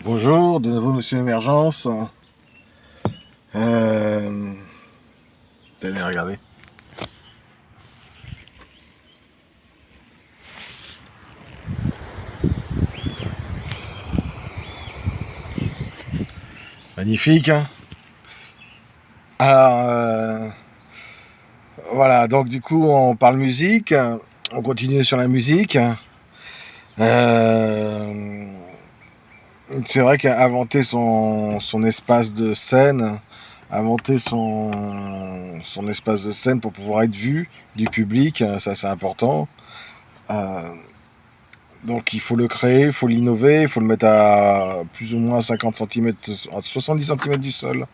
Bonjour, de nouveau Monsieur Émergence. Euh... Tenez, regardez. Magnifique, hein. Alors, voilà, donc du coup, on parle musique. On continue sur la musique. Euh, c'est vrai qu'inventer son espace de scène, inventer son espace de scène pour pouvoir être vu du public, ça c'est important. Euh, Donc il faut le créer, il faut l'innover, il faut le mettre à plus ou moins 50 centimètres, à 70 centimètres du sol.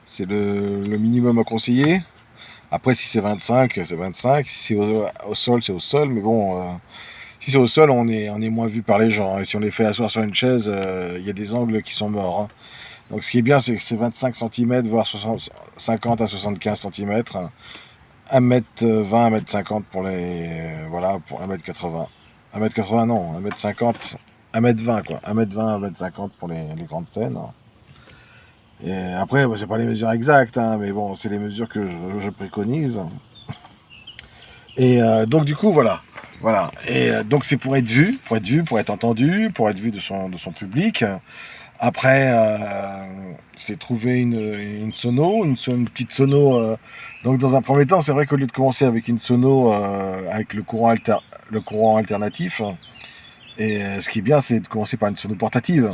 C'est le minimum à conseiller. Après, si c'est 25, c'est 25. Si c'est au sol, c'est au sol. Mais bon, si c'est au sol, on est moins vu par les gens. Et si on les fait asseoir sur une chaise, il y a des angles qui sont morts, hein. Donc ce qui est bien, c'est que c'est 25 centimètres, voire 50 à 75 centimètres. 1m20, 1m50 pour les. Voilà, pour 1m80. 1m80, non, 1m50, 1m20, quoi. 1m20, 1m50 pour les grandes scènes. Et après, c'est pas les mesures exactes, hein, mais bon, c'est les mesures que je préconise. Et donc, du coup, voilà. Voilà. Et donc, c'est pour être entendu, pour être vu de son public. Après, c'est trouver une sono, une petite sono. Donc, dans un premier temps, c'est vrai qu'au lieu de commencer avec une sono avec le courant alternatif, et ce qui est bien, c'est de commencer par une sono portative.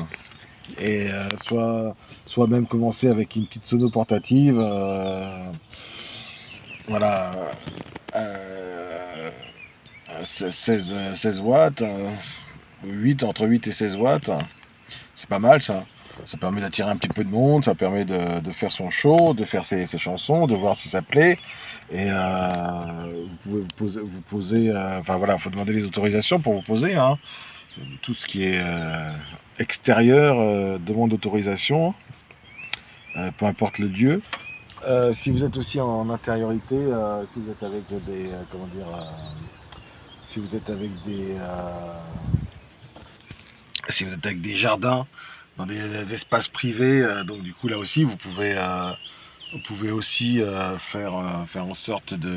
Et soit même commencer avec une petite sono portative. Voilà. Euh, 16 watts, entre 8 et 16 watts. C'est pas mal ça. Ça permet d'attirer un petit peu de monde, ça permet de faire son show, de faire ses chansons, de voir si ça plaît. Et vous pouvez vous poser, enfin voilà, il faut demander les autorisations pour vous poser, hein. Tout ce qui est extérieur demande autorisation, peu importe le lieu. Si vous êtes aussi en intériorité, si vous êtes avec des, comment dire, si vous êtes avec des, si vous êtes avec des jardins, dans des espaces privés, donc du coup là aussi vous pouvez aussi faire en sorte de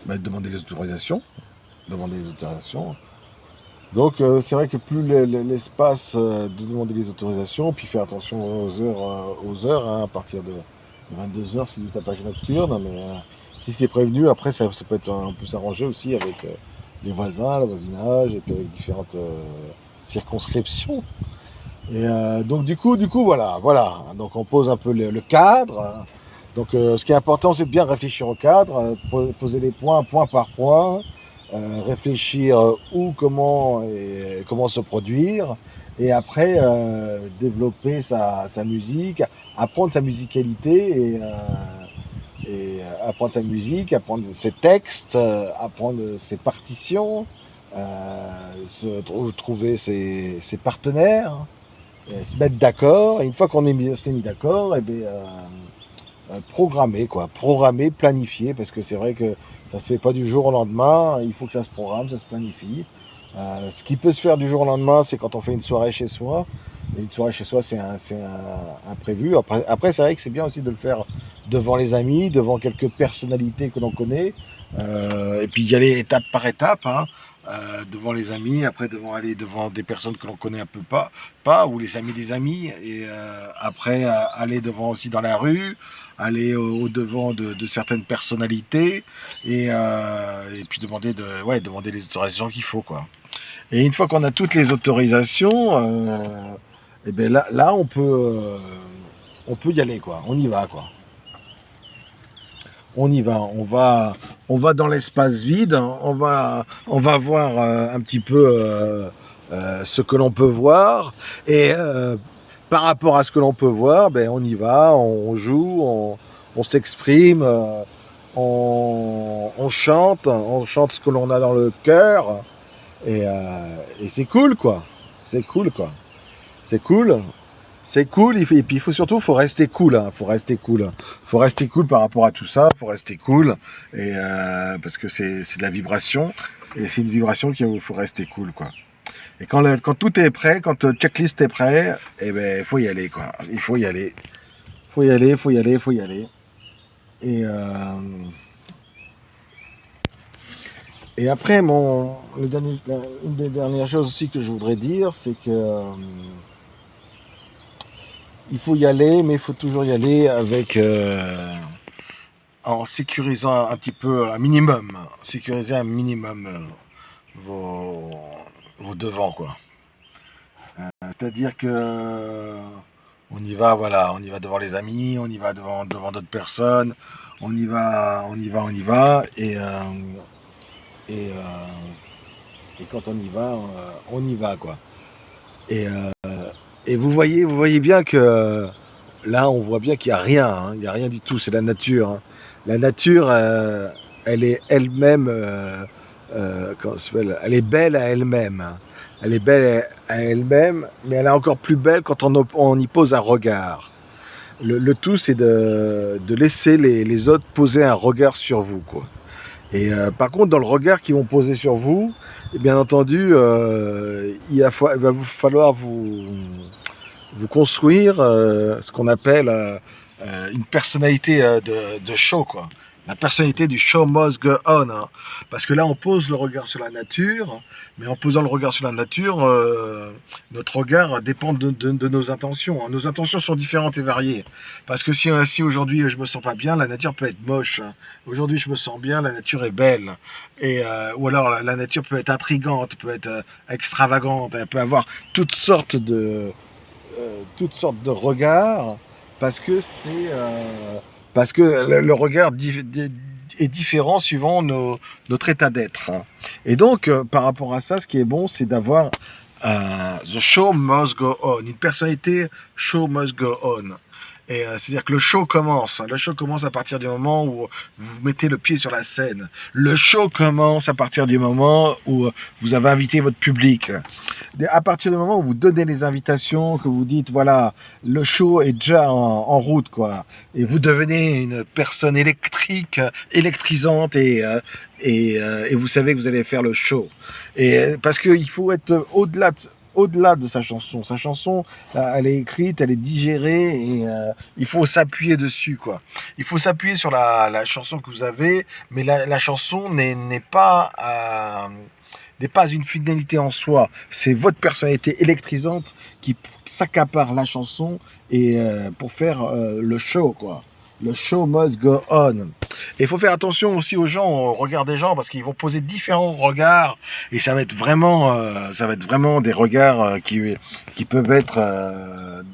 demander les autorisations, demander les autorisations. Donc c'est vrai que plus l'espace de demander les autorisations, puis faire attention aux heures, hein, à partir de 22 heures, c'est du tapage nocturne, mais si c'est prévenu, après ça peut être, on peut s'arranger aussi avec les voisins, le voisinage, et puis avec différentes circonscriptions. Et donc du coup voilà. Donc on pose un peu le cadre. Donc ce qui est important, c'est de bien réfléchir au cadre, poser les points point par point, réfléchir où, comment et comment se produire, et après développer sa musique, apprendre sa musicalité et apprendre sa musique, apprendre ses textes, apprendre ses partitions, trouver ses partenaires, se mettre d'accord. Et une fois qu'on s'est mis d'accord, et bien, programmer, quoi. Programmer, planifier, parce que c'est vrai que ça se fait pas du jour au lendemain. Il faut que ça se programme, ça se planifie. Ce qui peut se faire du jour au lendemain, c'est quand on fait une soirée chez soi. Et une soirée chez soi, c'est un imprévu. Après c'est vrai que c'est bien aussi de le faire devant les amis, devant quelques personnalités que l'on connaît. Et puis y aller étape par étape, hein. Devant les amis, après aller devant des personnes que l'on connaît un peu pas, ou les amis des amis, et après aller devant aussi dans la rue, aller au devant de certaines personnalités, et puis demander les autorisations qu'il faut, quoi. Et une fois qu'on a toutes les autorisations, et ben là on peut y aller, quoi. On y va, quoi. On y va, on va dans l'espace vide, on va voir un petit peu ce que l'on peut voir, et par rapport à ce que l'on peut voir, ben on y va, on joue, on s'exprime, on chante ce que l'on a dans le cœur, et c'est cool, quoi. C'est cool, quoi. C'est cool. C'est cool, et puis faut rester cool, hein, faut rester cool. Faut rester cool par rapport à tout ça, faut rester cool, et parce que c'est de la vibration, et c'est une vibration qu'il faut rester cool, quoi. Et quand tout est prêt, quand le checklist est prêt, eh ben, il faut y aller, quoi. Il faut y aller. Faut y aller, faut y aller, faut y aller. Et, euh, et après, une des dernières choses aussi que je voudrais dire, c'est que il faut y aller, mais il faut toujours y aller avec en sécurisant un petit peu, un minimum, sécuriser un minimum vos, vos devants, quoi. C'est-à-dire que on y va, voilà, on y va devant les amis, on y va devant d'autres personnes, on y va, on y va, on y va, et, euh, et quand on y va, quoi. Et, euh, et vous voyez bien que là, on voit bien qu'il n'y a rien, hein, il n'y a rien du tout, c'est la nature, hein. La nature, elle est elle-même, comment ça s'appelle, elle est belle à elle-même, hein. Elle est belle à elle-même, mais elle est encore plus belle quand on y pose un regard. Le tout, c'est de laisser les autres poser un regard sur vous, quoi. Et par contre, dans le regard qu'ils vont poser sur vous, et bien entendu, il va vous falloir vous construire ce qu'on appelle une personnalité de show, quoi. La personnalité du show must go on, hein. Parce que là, on pose le regard sur la nature, mais en posant le regard sur la nature, notre regard dépend de nos intentions, hein. Nos intentions sont différentes et variées. Parce que si aujourd'hui je me sens pas bien, la nature peut être moche, hein. Aujourd'hui je me sens bien, la nature est belle. Ou alors la nature peut être intrigante, peut être extravagante, elle peut avoir toutes sortes de regards parce que parce que le regard est différent suivant notre état d'être. Et donc, par rapport à ça, ce qui est bon, c'est d'avoir the show must go on, une personnalité show must go on. Et c'est-à-dire que le show commence. Le show commence à partir du moment où vous mettez le pied sur la scène. Le show commence à partir du moment où vous avez invité votre public. À partir du moment où vous donnez les invitations, que vous dites, voilà, le show est déjà en route, quoi. Et vous devenez une personne électrique, électrisante, et vous savez que vous allez faire le show. Et parce qu'il faut être au-delà de sa chanson. Sa chanson, elle est écrite, elle est digérée, et il faut s'appuyer dessus, quoi. Il faut s'appuyer sur la chanson que vous avez, mais la chanson n'est pas une finalité en soi. C'est votre personnalité électrisante qui s'accapare la chanson et pour faire le show, quoi. Le show must go on. Et il faut faire attention aussi aux gens, au regard des gens, parce qu'ils vont poser différents regards, et ça va être vraiment des regards qui peuvent être,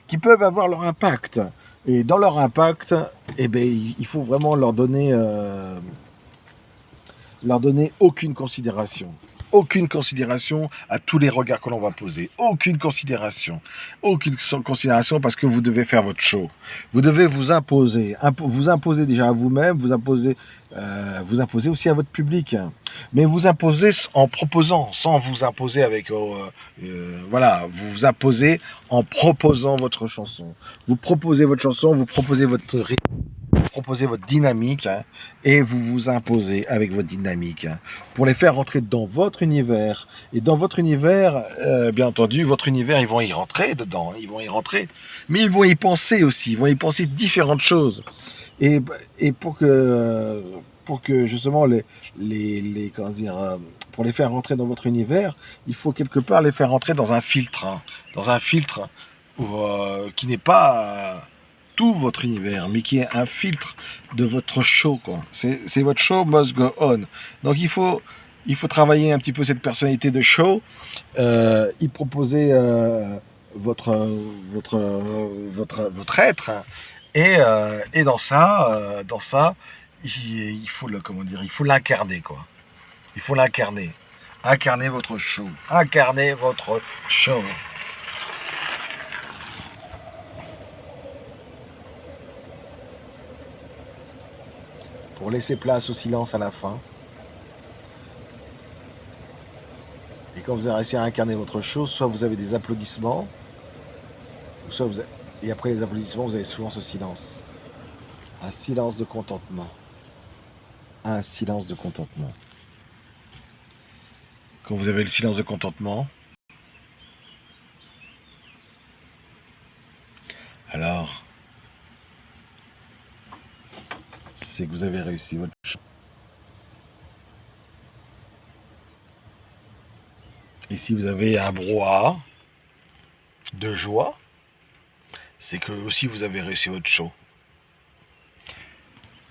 qui peuvent avoir leur impact. Et dans leur impact, eh ben, il faut vraiment leur donner aucune considération. Aucune considération à tous les regards que l'on va poser. Aucune considération. Aucune considération parce que vous devez faire votre show. Vous devez vous imposer. Vous imposer déjà à vous-même, vous imposer aussi à votre public. Mais vous imposez en proposant, sans vous imposer avec... voilà, vous vous imposez en proposant votre chanson. Vous proposez votre chanson, vous proposez votre rythme, proposez votre dynamique, hein, et vous vous imposez avec votre dynamique, hein, pour les faire rentrer dans votre univers. Et dans votre univers, bien entendu, votre univers, ils vont y rentrer dedans, ils vont y rentrer, mais ils vont y penser aussi, ils vont y penser différentes choses. Et, et pour que justement comment dire, pour les faire rentrer dans votre univers, il faut quelque part les faire rentrer dans un filtre, hein, dans un filtre qui n'est pas tout votre univers, mais qui est un filtre de votre show, quoi. C'est votre show must go on. Donc il faut travailler un petit peu cette personnalité de show, y proposer votre être, hein. Et dans ça, il faut comment dire, il faut l'incarner, quoi. Il faut l'incarner. Incarner votre show. Incarner votre show. Pour laisser place au silence à la fin. Et quand vous avez réussi à incarner votre show, soit vous avez des applaudissements, soit et après les applaudissements, vous avez souvent ce silence. Un silence de contentement. Un silence de contentement. Quand vous avez le silence de contentement, alors c'est que vous avez réussi votre show. Et si vous avez un brouhaha de joie, c'est que aussi vous avez réussi votre show.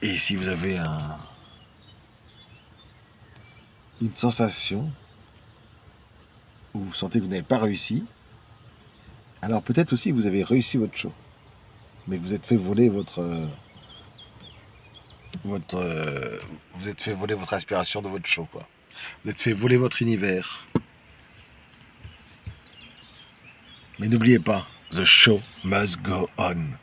Et si vous avez une sensation où vous sentez que vous n'avez pas réussi, alors peut-être aussi que vous avez réussi votre show, mais que vous êtes fait voler vous êtes fait voler votre inspiration de votre show, quoi. Vous êtes fait voler votre univers. Mais n'oubliez pas, the show must go on.